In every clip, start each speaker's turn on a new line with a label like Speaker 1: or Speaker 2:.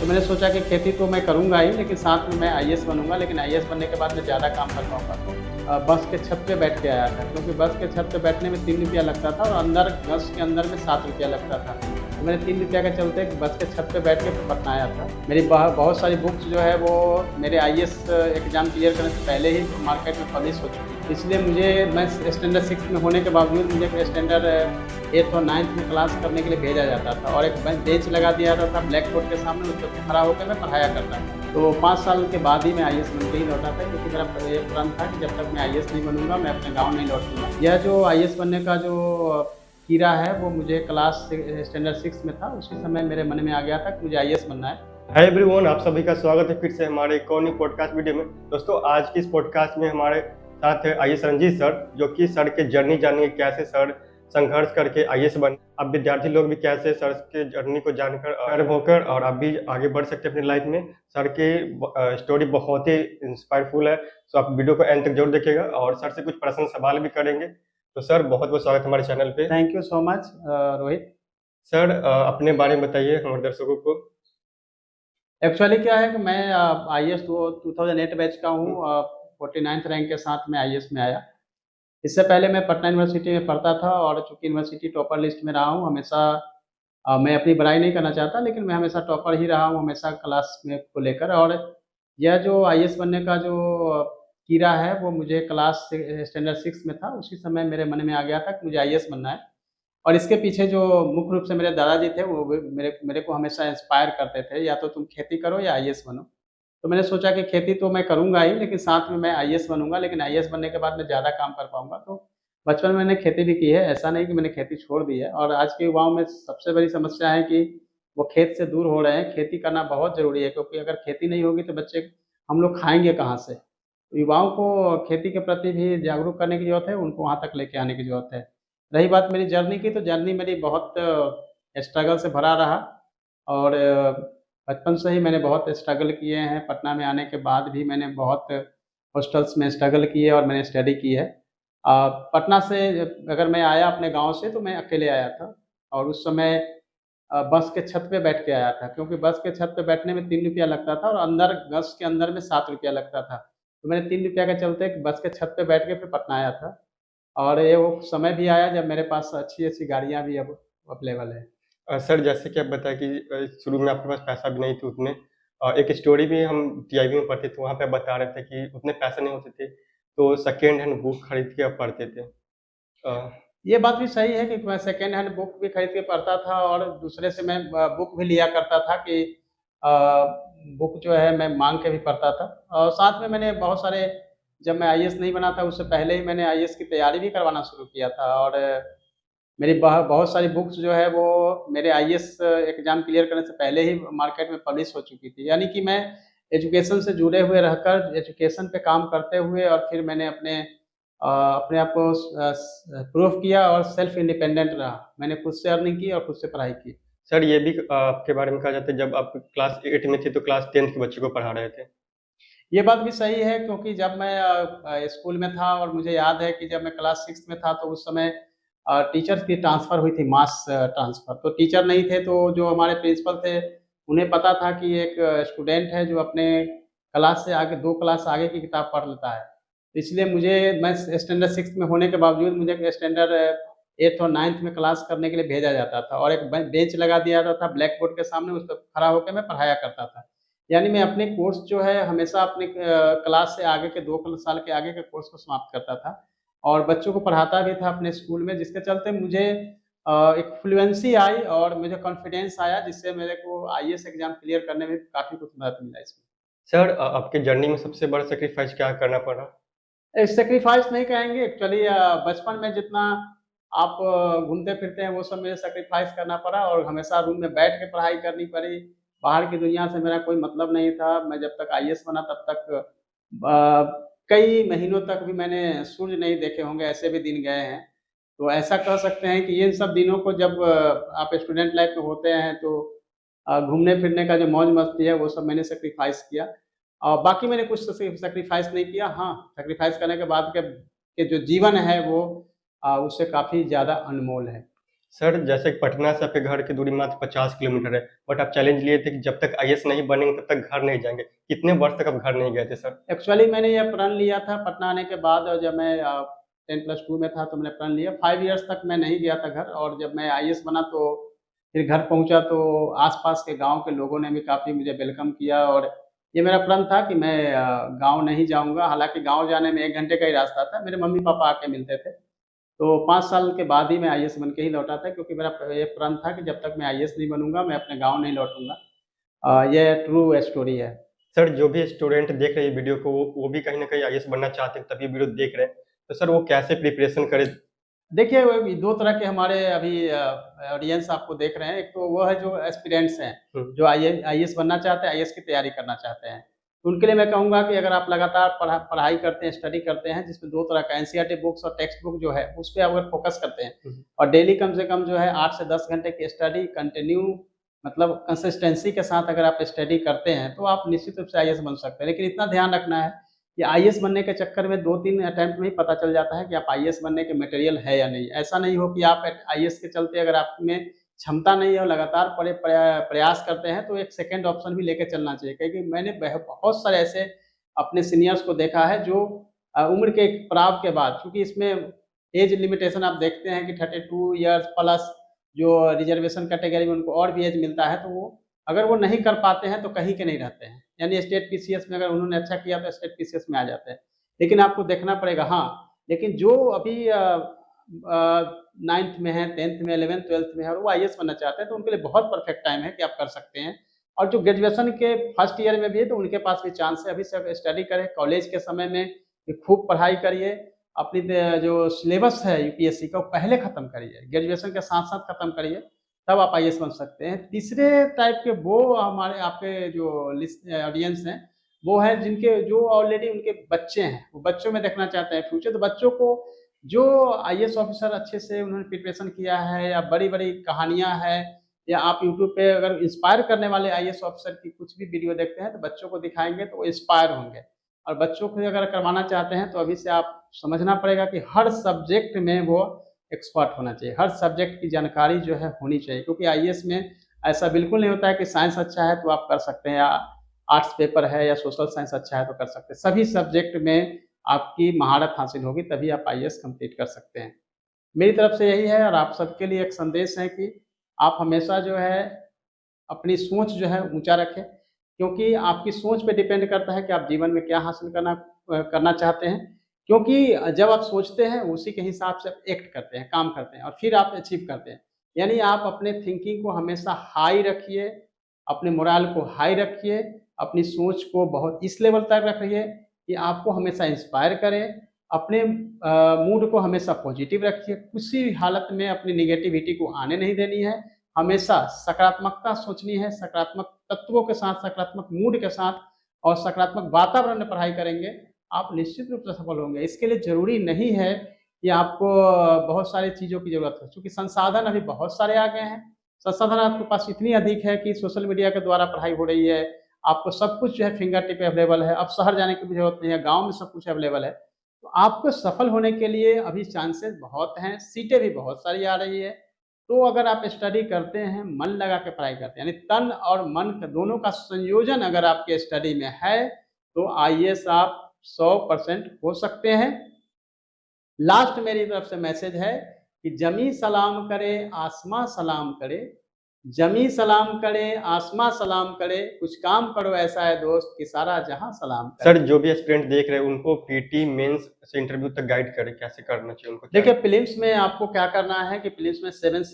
Speaker 1: तो मैंने सोचा कि खेती तो मैं करूँगा ही, लेकिन साथ में मैं आईएएस बनूँगा, लेकिन आईएएस बनने के बाद मैं ज़्यादा काम कर पाऊँगा। तो बस के छत पे बैठ के आया था, क्योंकि बस के छत पे बैठने में 3 रुपया लगता था और अंदर बस के अंदर में 7 रुपया लगता था। तो मैंने 3 रुपया के चलते बस के छत पे बैठ के पटना आया था। मेरी बहुत सारी बुक्स जो है वो मेरे आईएएस एग्ज़ाम क्लियर करने से पहले ही मार्केट में पब्लिश हो चुकी थी। इसलिए मैं स्टैंडर्ड 6 में होने के बावजूद मुझे स्टैंडर्ड 8th और 9th में क्लास करने के लिए भेजा जाता था और एक बेंच लगा दिया जाता था ब्लैक बोर्ड के सामने, उस पर खड़ा होकर मैं पढ़ाया करता था। तो 5 साल के बाद ही मैं आईएएस बन के ही लौटा था, क्योंकि मेरा ये प्रण था कि जब तक मैं आईएएस नहीं बनूँगा मैं अपने गाँव नहीं लौटूँगा। यह जो आईएएस बनने का जो कीड़ा है वो मुझे क्लास स्टैंडर्ड 6 में था, उसी समय मेरे मन में आ गया था कि मुझे आईएएस बनना है।
Speaker 2: हाय एवरीवन, आप सभी का स्वागत है फिर से हमारे एक और न्यू पॉडकास्ट वीडियो में। दोस्तों, आज की इस पॉडकास्ट में हमारे साथ है आईएएस रंजीत सर, जो कि सर के जर्नी जानिए कैसे सर संघर्ष करके आईएएस बने। अब विद्यार्थी लोग भी कैसे सर के जर्नी को जानकर गर्व होकर और आप भी आगे बढ़ सकते हैं अपनी लाइफ में। सर की स्टोरी बहुत ही इंस्पायरफुल है, तो आप वीडियो को एंड तक जरूर देखिएगा और सर से कुछ प्रश्न सवाल भी करेंगे। तो सर, बहुत बहुत स्वागत हमारे चैनल पे।
Speaker 1: Thank you so much Rohit.
Speaker 2: Sir, अपने बारे में बताइए हमारे दर्शकों को।
Speaker 1: एक्चुअली क्या है कि मैं आईएएस 2008 बैच का हूँ। 49th रैंक के साथ मैं आईएएस में आया। इससे पहले मैं पटना यूनिवर्सिटी में पढ़ता था और चूँकि यूनिवर्सिटी टॉपर लिस्ट में रहा हूँ हमेशा। मैं अपनी बड़ाई नहीं करना चाहता, लेकिन मैं हमेशा टॉपर ही रहा हूँ हमेशा क्लास में को लेकर। और यह जो आईएएस बनने का जो कीड़ा है वो मुझे क्लास स्टैंडर्ड 6 में था, उसी समय मेरे मन में आ गया था कि मुझे आईएएस बनना है। और इसके पीछे जो मुख्य रूप से मेरे दादाजी थे वो भी मेरे को हमेशा इंस्पायर करते थे, या तो तुम खेती करो या आईएएस बनो। तो मैंने सोचा कि खेती तो मैं करूँगा ही, लेकिन साथ में मैं आईएएस बनूँगा, लेकिन आईएएस बनने के बाद मैं ज़्यादा काम कर पाऊँगा। तो बचपन में मैंने खेती भी की है, ऐसा नहीं कि मैंने खेती छोड़ दी है। और आज के युवाओं में सबसे बड़ी समस्या है कि वो खेत से दूर हो रहे हैं। खेती करना बहुत ज़रूरी है, क्योंकि अगर खेती नहीं होगी तो बच्चे हम लोग खाएँगे कहाँ से? तो युवाओं को खेती के प्रति भी जागरूक करने की ज़रूरत है, उनको वहाँ तक लेके आने की ज़रूरत है। रही बात मेरी जर्नी की, तो जर्नी मेरी बहुत स्ट्रगल से भरा रहा। और बचपन से ही मैंने बहुत स्ट्रगल किए हैं। पटना में आने के बाद भी मैंने बहुत हॉस्टल्स में स्ट्रगल किए और मैंने स्टडी की है। पटना से अगर मैं आया अपने गाँव से तो मैं अकेले आया था और उस समय बस के छत पे बैठ के आया था, क्योंकि बस के छत पे बैठने में 3 रुपया लगता था और अंदर बस के अंदर में 7 रुपया लगता था। तो मैंने 3 रुपया के चलते बस के छत पे बैठ के फिर पटना आया था। और ये वो समय भी आया जब मेरे पास अच्छी-अच्छी गाड़ियाँ भी अब अवेलेबल है।
Speaker 2: सर, जैसे कि आप बताया कि शुरू में आपके पास पैसा भी नहीं थे उतने। एक स्टोरी भी हम टीआईबी में पढ़ते थे, वहाँ पे आप बता रहे थे कि उतने पैसे नहीं होते थे, तो सेकंड हैंड बुक खरीद के आप पढ़ते थे। अ,
Speaker 1: ये बात भी सही है कि मैं सेकंड हैंड बुक भी खरीद के पढ़ता था और दूसरे से मैं बुक भी लिया करता था कि अ, बुक जो है मैं माँग के भी पढ़ता था। और साथ में मैंने बहुत सारे, जब मैं आईएएस नहीं बना था उससे पहले ही मैंने आईएएस की तैयारी भी करवाना शुरू किया था। और मेरी बहुत सारी बुक्स जो है वो मेरे आईएएस एग्ज़ाम क्लियर करने से पहले ही मार्केट में पब्लिश हो चुकी थी। यानी कि मैं एजुकेशन से जुड़े हुए रहकर, एजुकेशन पे काम करते हुए, और फिर मैंने अपने आप को प्रूव किया और सेल्फ इंडिपेंडेंट रहा। मैंने खुद से अर्निंग की और खुद से पढ़ाई की।
Speaker 2: सर, ये भी आपके बारे में कहा जाता है, जब आप क्लास 8 में थे तो क्लास 10th के बच्चे को पढ़ा रहे थे।
Speaker 1: ये बात भी सही है, क्योंकि जब मैं स्कूल में था और मुझे याद है कि जब मैं क्लास 6 में था तो उस समय टीचर्स की ट्रांसफ़र हुई थी, मास ट्रांसफ़र। तो टीचर नहीं थे, तो जो हमारे प्रिंसिपल थे उन्हें पता था कि एक स्टूडेंट है जो अपने क्लास से आगे 2 क्लास आगे की किताब पढ़ लेता है। तो इसलिए मैं स्टैंडर्ड 6 में होने के बावजूद मुझे स्टैंडर्ड 8th और 9th में क्लास करने के लिए भेजा जाता था और एक बेंच लगा दिया जाता था ब्लैक बोर्ड के सामने, उस पे खड़ा होके मैं पढ़ाया करता था। यानी मैं अपने कोर्स जो है हमेशा अपने क्लास से आगे के 2 साल के आगे के कोर्स को समाप्त करता था और बच्चों को पढ़ाता भी था अपने स्कूल में, जिसके चलते मुझे एक फ्लुएंसी आई और मुझे कॉन्फिडेंस आया, जिससे मेरे को आईएएस एग्ज़ाम क्लियर करने में काफ़ी कुछ मदद मिला इसमें।
Speaker 2: सर, आपके जर्नी में सबसे बड़ा सैक्रिफाइस क्या करना पड़ा?
Speaker 1: सैक्रिफाइस नहीं कहेंगे एक्चुअली। बचपन में जितना आप घूमते-फिरते हैं वो सब मुझे सैक्रिफाइस करना पड़ा और हमेशा रूम में बैठ के पढ़ाई करनी पड़ी। बाहर की दुनिया से मेरा कोई मतलब नहीं था। मैं जब तक आईएएस बना तब तक कई महीनों तक भी मैंने सूर्य नहीं देखे होंगे, ऐसे भी दिन गए हैं। तो ऐसा कह सकते हैं कि इन सब दिनों को जब आप स्टूडेंट लाइफ में होते हैं तो घूमने-फिरने का जो मौज-मस्ती है वो सब मैंने सैक्रिफाइस किया। बाकी मैंने कुछ सैक्रिफाइस नहीं किया। हाँ, सैक्रिफाइस करने के बाद के जो जीवन है वो उससे काफ़ी ज़्यादा अनमोल है।
Speaker 2: सर जैसे पटना से आपके घर की दूरी मात्र 50 किलोमीटर है, बट आप चैलेंज लिए थे कि जब तक आईएएस नहीं बनेंगे तब तक घर नहीं जाएंगे। कितने वर्ष तक आप घर नहीं गए थे सर?
Speaker 1: एक्चुअली मैंने ये प्रण लिया था पटना आने के बाद, और जब मैं 10+2 में था तो मैंने प्रण लिया। 5 इयर्स तक मैं नहीं गया था घर, और जब मैं आईएएस बना तो फिर घर पहुंचा तो आसपास के गांव के लोगों ने भी काफ़ी मुझे वेलकम किया, और ये मेरा प्रण था कि मैं गांव नहीं जाऊंगा। हालांकि गांव जाने में 1 घंटे का ही रास्ता था, मेरे मम्मी पापा आके मिलते थे। तो 5 साल के बाद ही मैं आईएएस बन के ही लौटा था, क्योंकि मेरा ये प्रण था कि जब तक मैं आईएएस नहीं बनूंगा मैं अपने गाँव नहीं लौटूंगा। ये ट्रू स्टोरी है।
Speaker 2: सर जो भी स्टूडेंट देख रहे हैं वीडियो को, वो भी कहीं ना कहीं आईएएस बनना चाहते हैं तभी वीडियो देख रहे हैं, तो सर वो कैसे प्रिपरेशन करे?
Speaker 1: देखिए, वो 2 तरह के हमारे अभी ऑडियंस आपको देख रहे हैं। एक तो वो है जो एस्पिरेंट्स हैं, जो आईएएस बनना चाहते हैं, आईएएस की तैयारी करना चाहते हैं। तो उनके लिए मैं कहूँगा कि अगर आप लगातार पढ़ाई करते हैं, स्टडी करते हैं, जिसमें 2 तरह का एनसीईआरटी बुक्स और टेक्स्ट बुक जो है, उस पे अगर फोकस करते हैं और डेली कम से कम जो है 8 से 10 घंटे की स्टडी कंटिन्यू, मतलब कंसिस्टेंसी के साथ अगर आप स्टडी करते हैं, तो आप निश्चित रूप से आईएएस बन सकते हैं। लेकिन इतना ध्यान रखना है कि आईएएस बनने के चक्कर में 2-3 अटेम्प्ट में ही पता चल जाता है कि आप आईएएस बनने के मटेरियल है या नहीं। ऐसा नहीं हो कि आप आईएएस के चलते अगर आप में क्षमता नहीं है और लगातार प्रयास करते हैं, तो एक सेकंड ऑप्शन भी लेके चलना चाहिए। क्योंकि मैंने बहुत सारे ऐसे अपने सीनियर्स को देखा है जो उम्र के एक पड़ाव के बाद, क्योंकि इसमें एज लिमिटेशन आप देखते हैं कि 32 इयर्स प्लस जो रिजर्वेशन कैटेगरी में उनको और भी एज मिलता है, तो वो अगर वो नहीं कर पाते हैं तो कहीं के नहीं रहते हैं। यानी स्टेट पीसीएस में अगर उन्होंने अच्छा किया तो स्टेट पीसीएस में आ जाते हैं। लेकिन आपको देखना पड़ेगा, हाँ, लेकिन जो अभी 9th में है, 10th में, 11th 12th में है और वो आईएएस बनना चाहते हैं, तो उनके लिए बहुत परफेक्ट टाइम है कि आप कर सकते हैं। और जो ग्रेजुएशन के फर्स्ट ईयर में भी है तो उनके पास भी चांस है, अभी से स्टडी करें। कॉलेज के समय में खूब पढ़ाई करिए, अपनी जो सिलेबस है यूपीएससी का वो पहले खत्म करिए, ग्रेजुएशन के साथ साथ खत्म करिए, तब आप आईएएस बन सकते हैं। तीसरे टाइप के वो हमारे आपके जो ऑडियंस हैं, वो है जिनके जो ऑलरेडी उनके बच्चे हैं, वो बच्चों में देखना चाहते हैं फ्यूचर। तो बच्चों को जो आईएएस ऑफिसर अच्छे से उन्होंने प्रिपरेशन किया है, या बड़ी-बड़ी कहानियाँ हैं, या आप यूट्यूब पे अगर इंस्पायर करने वाले आईएएस ऑफिसर की कुछ भी वीडियो देखते हैं, तो बच्चों को दिखाएँगे तो वो इंस्पायर होंगे। और बच्चों को अगर करवाना चाहते हैं, तो अभी से आप समझना पड़ेगा कि हर सब्जेक्ट में वो एक्सपर्ट होना चाहिए, हर सब्जेक्ट की जानकारी जो है होनी चाहिए। क्योंकि आईएएस में ऐसा बिल्कुल नहीं होता है कि साइंस अच्छा है तो आप कर सकते हैं, या आर्ट्स पेपर है या सोशल साइंस अच्छा है तो कर सकते हैं। सभी सब्जेक्ट में आपकी महारत हासिल होगी, तभी आप आईएएस कंप्लीट कर सकते हैं। मेरी तरफ से यही है, और आप सबके लिए एक संदेश है कि आप हमेशा जो है अपनी सोच जो है ऊँचा रखें, क्योंकि आपकी सोच पे डिपेंड करता है कि आप जीवन में क्या हासिल करना चाहते हैं। क्योंकि जब आप सोचते हैं उसी के हिसाब से आप एक्ट करते हैं, काम करते हैं और फिर आप अचीव करते हैं। यानी आप अपने थिंकिंग को हमेशा हाई रखिए, अपने मोरल को हाई रखिए, अपनी सोच को बहुत इस लेवल तक रखिए कि आपको हमेशा इंस्पायर करे, अपने मूड को हमेशा पॉजिटिव रखिए, किसी भी हालत में अपनी नेगेटिविटी को आने नहीं देनी है। हमेशा सकारात्मकता सोचनी है, सकारात्मक तत्वों के साथ, सकारात्मक मूड के साथ और सकारात्मक वातावरण में पढ़ाई करेंगे, आप निश्चित रूप से सफल होंगे। इसके लिए ज़रूरी नहीं है कि आपको बहुत सारी चीज़ों की ज़रूरत हो, क्योंकि संसाधन अभी बहुत सारे आ गए हैं। संसाधन आपके पास इतनी अधिक है कि सोशल मीडिया के द्वारा पढ़ाई हो रही है, आपको सब कुछ जो है फिंगर टिप पे अवेलेबल है, अब शहर जाने की भी ज़रूरत नहीं है, गाँव में सब कुछ अवेलेबल है। तो आपको सफल होने के लिए अभी चांसेस बहुत हैं, सीटें भी बहुत सारी आ रही है। तो अगर आप स्टडी करते हैं, मन लगा के पढ़ाई करते हैं, यानी तन और मन का दोनों का संयोजन अगर आपके स्टडी में है, तो आईएएस आप 100% हो सकते हैं। लास्ट मेरी तरफ से मैसेज है कि जमी सलाम करे, आसमां सलाम करे, जमी सलाम करे, आसमां सलाम करे, कुछ काम करो ऐसा है दोस्त कि सारा जहां सलाम करे।
Speaker 2: सर जो भी एस्पिरेंट देख रहे हैं उनको पीटी मेंस से इंटरव्यू तक गाइड करें, कैसे करना चाहिए उनको?
Speaker 1: देखिए, प्रीलिम्स में आपको क्या करना है कि प्रीलिम्स में 7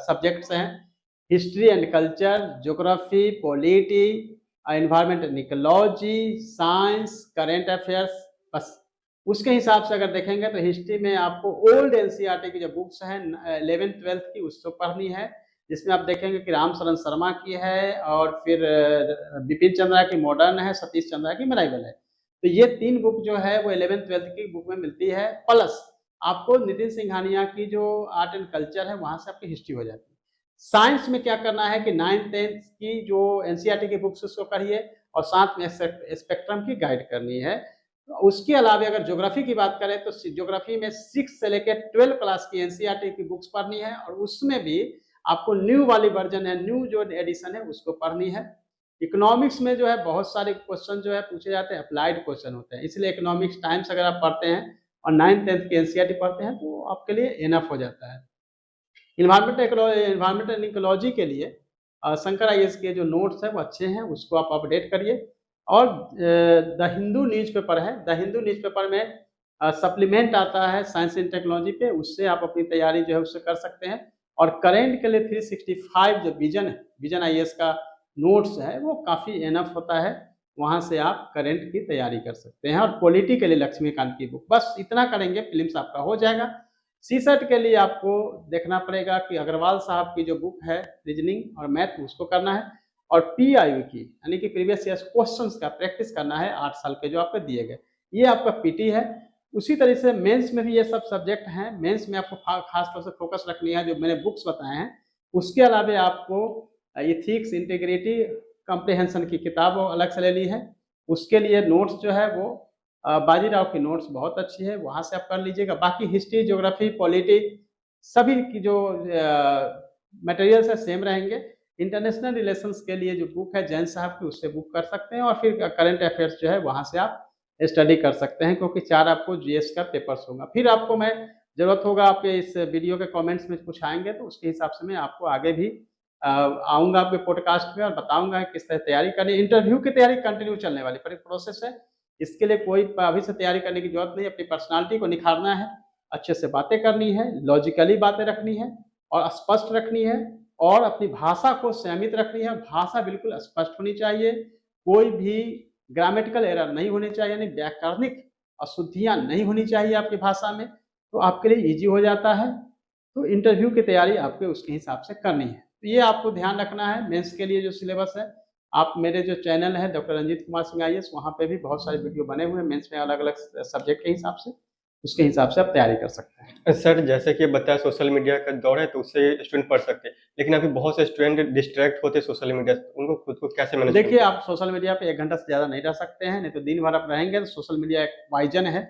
Speaker 1: सब्जेक्ट्स हैं। History and culture, geography, polity, environment and ecology, science, current affairs, बस। उसके हिसाब से अगर देखेंगे तो हिस्ट्री में आपको ओल्ड एनसीईआरटी की जो बुक्स हैं 11th 12th की, उसको पढ़नी है, जिसमें आप देखेंगे कि राम शरण शर्मा की है, और फिर बिपिन चंद्रा की मॉडर्न है, सतीश चंद्रा की मेराइवल है। तो ये 3 बुक जो है वो 11th 12th की बुक में मिलती है, प्लस आपको नितिन सिंघानिया की जो आर्ट एंड कल्चर है वहाँ से आपकी हिस्ट्री हो जाती है। साइंस में क्या करना है कि 9th 10th की जो एनसीईआरटी की बुक्स उसको पढ़िए, और साथ में स्पेक्ट्रम की गाइड करनी है। उसके अलावा अगर ज्योग्राफी की बात करें तो ज्योग्राफी में 6 से लेकर 12 क्लास की एनसीईआरटी की बुक्स पढ़नी है और उसमें भी आपको न्यू वाली वर्जन है, न्यू जो एडिशन है उसको पढ़नी है। इकोनॉमिक्स में जो है बहुत सारे क्वेश्चन जो है पूछे जाते हैं, अप्लाइड क्वेश्चन होते हैं, इसलिए इकोनॉमिक्स टाइम्स अगर आप पढ़ते हैं और 9th-10th की एनसीईआरटी पढ़ते हैं तो आपके लिए इनफ हो जाता है। इन्वायरमेंटल एंड इकोलॉजी के लिए शंकर आईएएस के जो नोट्स हैं वो अच्छे हैं, उसको आप अपडेट करिए। और द हिंदू न्यूज़पेपर है, द हिंदू न्यूज़पेपर में सप्लीमेंट आता है साइंस एंड टेक्नोलॉजी पे, उससे आप अपनी तैयारी जो है उससे कर सकते हैं। और करंट के लिए 365 जो विजन है, विजन आईएएस का नोट्स है वो काफ़ी इनफ होता है, वहाँ से आप करंट की तैयारी कर सकते हैं। और पॉलिटी के लिए लक्ष्मीकांत की बुक, बस इतना करेंगे प्रीलिम्स आपका हो जाएगा। सीसेट के लिए आपको देखना पड़ेगा कि अग्रवाल साहब की जो बुक है रीजनिंग और मैथ उसको करना है, और पीआईयू की यानी कि प्रीवियस ईयर क्वेश्चंस का प्रैक्टिस करना है 8 साल के जो आपको दिए गए, ये आपका पीटी है। उसी तरह से मेंस में भी ये सब सब्जेक्ट हैं, मेंस में आपको खास तौर से फोकस रखनी है जो मैंने बुक्स बताए हैं। उसके अलावा आपको इथिक्स, इंटीग्रिटी, कॉम्प्रिहेंशन की किताब अलग से लेनी है। उसके लिए नोट्स जो है वो बाजीराव की नोट्स बहुत अच्छी है, वहाँ से आप कर लीजिएगा। बाकी हिस्ट्री, ज्योग्राफी, पॉलिटी सभी की जो मटेरियल्स है सेम रहेंगे। इंटरनेशनल रिलेशंस के लिए जो बुक है जैन साहब की, उससे बुक कर सकते हैं और फिर करंट अफेयर्स जो है वहाँ से आप स्टडी कर सकते हैं, क्योंकि 4 आपको जीएस का पेपर्स होगा। फिर आपको मैं ज़रूरत होगा आपके इस वीडियो के कमेंट्स में कुछ आएँगे तो उसके हिसाब से मैं आपको आगे भी आऊँगा आपके पॉडकास्ट में और बताऊँगा किस तरह तैयारी करनी है। इंटरव्यू की तैयारी कंटिन्यू चलने वाली प्रोसेस है, इसके लिए कोई अभी से तैयारी करने की ज़रूरत नहीं है। अपनी पर्सनैलिटी को निखारना है, अच्छे से बातें करनी है, लॉजिकली बातें रखनी है और स्पष्ट रखनी है, और अपनी भाषा को संयमित रखनी है। भाषा बिल्कुल स्पष्ट होनी चाहिए, कोई भी ग्रामेटिकल एरर नहीं होनी चाहिए, यानी व्याकरणिक अशुद्धियाँ नहीं होनी चाहिए आपकी भाषा में, तो आपके लिए ईज़ी हो जाता है। तो इंटरव्यू की तैयारी आपको उसके हिसाब से करनी है। तो ये आपको ध्यान रखना है। मेंस के लिए जो सिलेबस है, आप मेरे जो चैनल है डॉक्टर रंजीत कुमार सिंह आईएएस, वहाँ पे भी बहुत सारे वीडियो बने हुए हैं मेंस में अलग-अलग सब्जेक्ट के हिसाब से, उसके हिसाब से आप तैयारी कर सकते हैं।
Speaker 2: सर जैसे कि बताया सोशल मीडिया का दौर है तो उससे स्टूडेंट पढ़ सकते हैं, लेकिन अभी बहुत से स्टूडेंट डिस्ट्रैक्ट होते हैं सोशल मीडिया से, उनको खुद को कैसे मैनेज
Speaker 1: देखिए, आप सोशल मीडिया पे 1 घंटा से ज़्यादा नहीं रह सकते हैं, नहीं तो दिन भर आप रहेंगे तो सोशल मीडिया एक पॉइज़न है,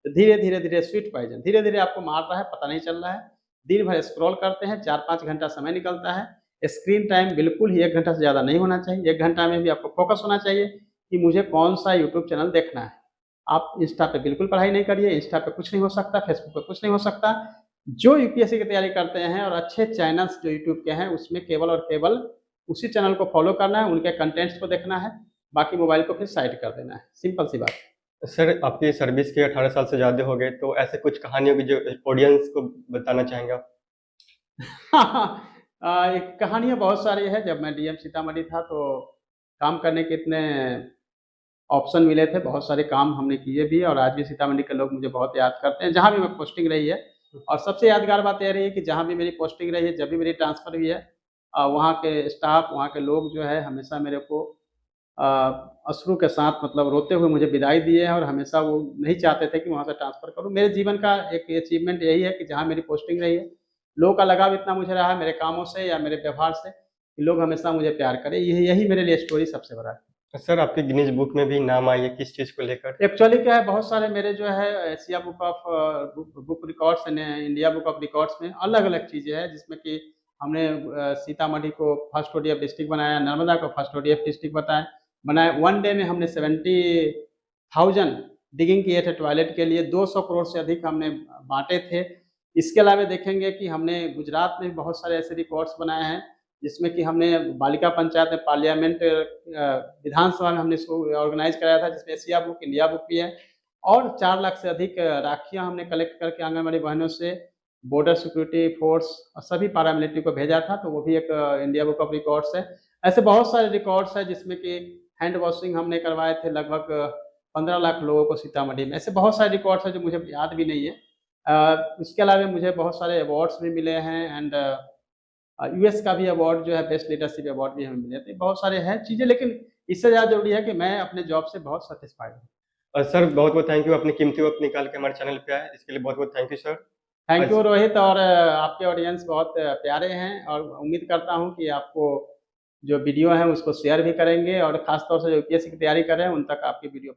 Speaker 1: तो धीरे-धीरे स्वीट पॉइज़न, धीरे-धीरे आपको मार रहा है, पता नहीं चल रहा है। दिन भर स्क्रॉल करते हैं, 4-5 घंटा समय निकलता है। स्क्रीन टाइम बिल्कुल ही 1 घंटा से ज़्यादा नहीं होना चाहिए, 1 घंटा में भी आपको फोकस होना चाहिए कि मुझे कौन-सा यूट्यूब चैनल देखना है। आप इंस्टा पे बिल्कुल पढ़ाई नहीं करिए, इंस्टा पे कुछ नहीं हो सकता, फेसबुक पे कुछ नहीं हो सकता। जो यूपीएससी की तैयारी करते हैं और अच्छे चैनल्स जो यूट्यूब के हैं, उसमें केवल और केवल उसी चैनल को फॉलो करना है, उनके कंटेंट्स को देखना है, बाकी मोबाइल को फिर साइड कर देना है। सिंपल सी बात है।
Speaker 2: सर आपकी सर्विस के 18 साल से ज़्यादा हो गए, तो ऐसे कुछ कहानियों की जो ऑडियंस को बताना चाहेंगे आप?
Speaker 1: एक कहानियाँ बहुत सारी है। जब मैं डीएम सीतामढ़ी था तो काम करने के इतने ऑप्शन मिले थे, बहुत सारे काम हमने किए भी और आज भी सीतामढ़ी के लोग मुझे बहुत याद करते हैं, जहाँ भी मैं पोस्टिंग रही है। और सबसे यादगार बात ये रही है कि जहाँ भी मेरी पोस्टिंग रही है, जब भी मेरी ट्रांसफ़र हुई है, वहाँ के स्टाफ, वहाँ के लोग जो है हमेशा मेरे को अ, अश्रु के साथ मतलब रोते हुए मुझे विदाई दिए हैं और हमेशा वो नहीं चाहते थे कि वहाँ से ट्रांसफ़र करूँ। मेरे जीवन का एक अचीवमेंट यही है कि जहाँ मेरी पोस्टिंग रही है, लोगों का लगाव इतना मुझे रहा है मेरे कामों से या मेरे व्यवहार से कि लोग हमेशा मुझे प्यार करें। यही मेरे लिए स्टोरी सबसे बड़ा है।
Speaker 2: सर आपके गिनीज बुक में भी नाम आई है, किस चीज़ को लेकर?
Speaker 1: एक्चुअली क्या है, बहुत सारे मेरे जो है Asia book of book records and India book of records में अलग-अलग चीज़ें हैं, जिसमें कि हमने सीतामढ़ी को फर्स्ट ओडीएफ डिस्ट्रिक्ट बनाया, नर्मदा को फर्स्ट ओडीएफ डिस्ट्रिक्ट बनाया। वन डे में हमने 70,000 डिगिंग किए थे टॉयलेट के लिए, 200 करोड़ से अधिक हमने बाँटे थे। इसके अलावा देखेंगे कि हमने गुजरात में भी बहुत सारे ऐसे रिकॉर्ड्स बनाए हैं, जिसमें कि हमने बालिका पंचायत में पार्लियामेंट विधानसभा में हमने इसको ऑर्गेनाइज़ कराया था, जिसमें एशिया बुक, इंडिया बुक भी है। और 4 लाख से अधिक राखियाँ हमने कलेक्ट करके आंगनवाड़ी बहनों से बॉर्डर सिक्योरिटी फोर्स और सभी पैरामिलिट्री को भेजा था, तो वो भी एक इंडिया बुक ऑफ रिकॉर्ड्स है। ऐसे बहुत सारे रिकॉर्ड्स हैं जिसमें कि हैंड वॉशिंग हमने करवाए थे लगभग 15 लाख लोगों को सीतामढ़ी में। ऐसे बहुत सारे रिकॉर्ड्स हैं जो मुझे याद भी नहीं है। इसके अलावा मुझे बहुत सारे अवार्ड्स भी मिले हैं एंड यूएस का भी अवार्ड जो है बेस्ट लीडरशिप अवार्ड भी हमें मिले थे। बहुत सारे हैं चीज़ें, लेकिन इससे ज़्यादा ज़रूरी है कि मैं अपने जॉब से बहुत सैटिस्फाइड हूँ।
Speaker 2: सर बहुत-बहुत थैंक यू, अपनी कीमती वक़्त निकाल के हमारे चैनल पे आए, इसके लिए बहुत-बहुत thank you sir.
Speaker 1: Thank you
Speaker 2: आज
Speaker 1: रोहित, और आपके ऑडियंस बहुत प्यारे हैं और उम्मीद करता हूँ कि आपको जो वीडियो है उसको शेयर भी करेंगे और ख़ास तौर से जो यूपीएससी की तैयारी कर रहे हैं उन तक आपकी वीडियो